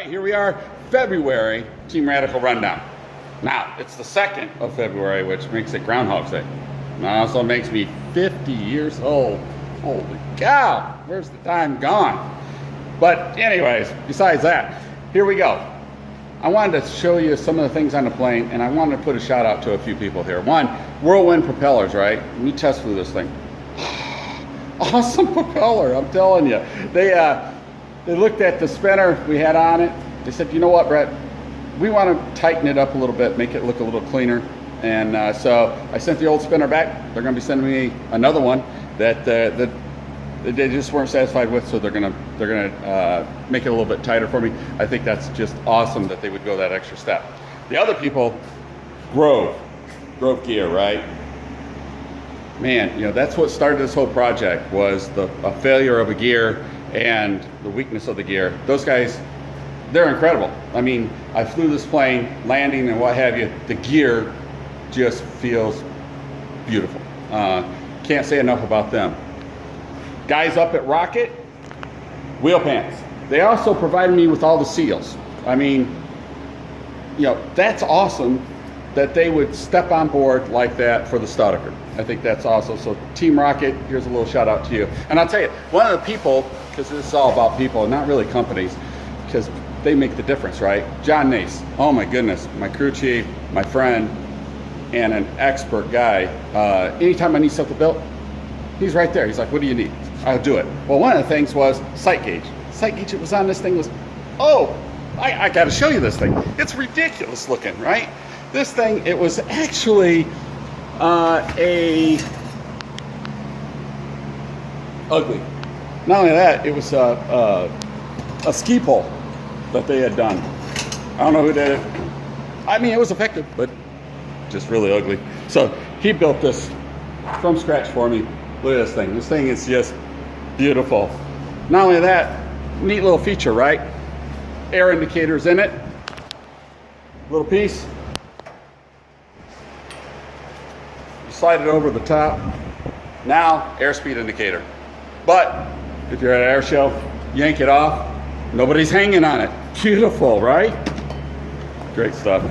right, here we are, February, Team Radical Rundown. Now, it's the 2nd of February, which makes it Groundhog's Day. And also makes me 50 years old. Holy cow, where's the time gone? But anyways, besides that, here we go. I wanted to show you some of the things on the plane, and I wanted to put a shout out to a few people here. One, Whirlwind propellers, right? We test flew this thing. Awesome propeller, I'm telling you. They looked at the spinner we had on it. They said, you know what, Brett? We want to tighten it up a little bit, make it look a little cleaner. And so I sent the old spinner back. They're going to be sending me another one that they just weren't satisfied with, so they're gonna make it a little bit tighter for me. I think that's just awesome that they would go that extra step. The other people, Grove Gear, right? Man, you know, that's what started this whole project, was a failure of a gear and the weakness of the gear. Those guys, they're incredible. I mean, I flew this plane, landing and what have you, the gear just feels beautiful. Can't say enough about them. Guys up at Rocket, Wheel Pants. They also provided me with all the seals. I mean, you know, that's awesome that they would step on board like that for the Staudacher. I think that's awesome. So Team Rocket, here's a little shout out to you. And I'll tell you, one of the people, because this is all about people, not really companies, because they make the difference, right? John Nace, oh my goodness, my crew chief, my friend, and an expert guy. Anytime I need something built, he's right there. He's like, what do you need? I'll do it. Well, one of the things was sight gauge. Sight gauge that was on this thing was, oh, I got to show you this thing. It's ridiculous looking, right? This thing, it was actually ugly. Not only that, it was a ski pole that they had done. I don't know who did it. I mean, it was effective, but just really ugly. So he built this from scratch for me. Look at this thing. This thing is just beautiful. Not only that, neat little feature, right? Air indicators in it. Little piece. You slide it over the top. Now, airspeed indicator. But if you're at an air show, yank it off. Nobody's hanging on it. Beautiful, right? Great stuff.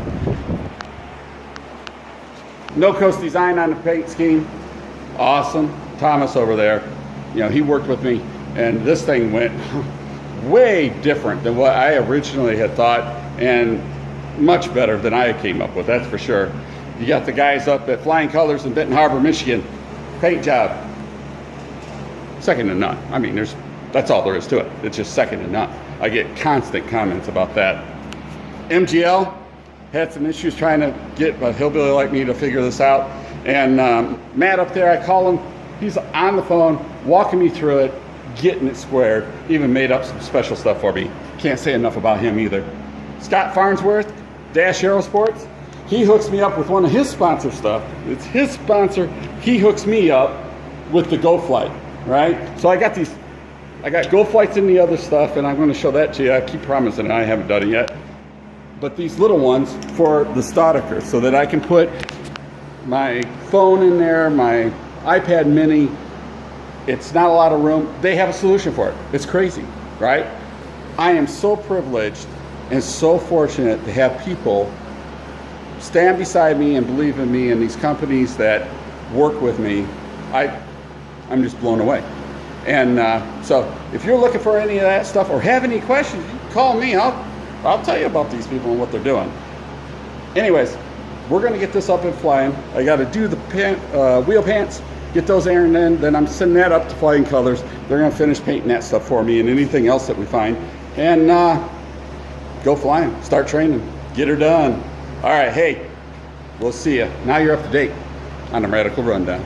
No Coast Design on the paint scheme. Awesome. Thomas over there, you know, he worked with me, and this thing went way different than what I originally had thought, and much better than I came up with, that's for sure. You got the guys up at Flying Colors in Benton Harbor, Michigan. Paint job, second to none. I mean, that's all there is to it. It's just second to none. I get constant comments about that. MGL had some issues trying to get a hillbilly like me to figure this out. And Matt up there, I call him, he's on the phone, walking me through it, getting it squared, even made up some special stuff for me. Can't say enough about him either. Scott Farnsworth, Dash Aerosports, he hooks me up with one of his sponsor stuff. It's his sponsor, he hooks me up with the Go Flight, right? So I got Go Flights in the other stuff, and I'm gonna show that to you. I keep promising I haven't done it yet. But these little ones for the Staudacher, so that I can put my phone in there, my iPad mini. It's not a lot of room. They have a solution for it. It's crazy, right? I am so privileged and so fortunate to have people stand beside me and believe in me, and these companies that work with me. I'm just blown away. And so if you're looking for any of that stuff or have any questions, you can call me. I'll tell you about these people and what they're doing. Anyways, we're going to get this up and flying. I got to do the wheel pants, get those airing in, then I'm sending that up to Flying Colors. They're going to finish painting that stuff for me and anything else that we find. And go flying, start training, get her done. All right, hey, we'll see you. Now you're up to date on the Radical Rundown.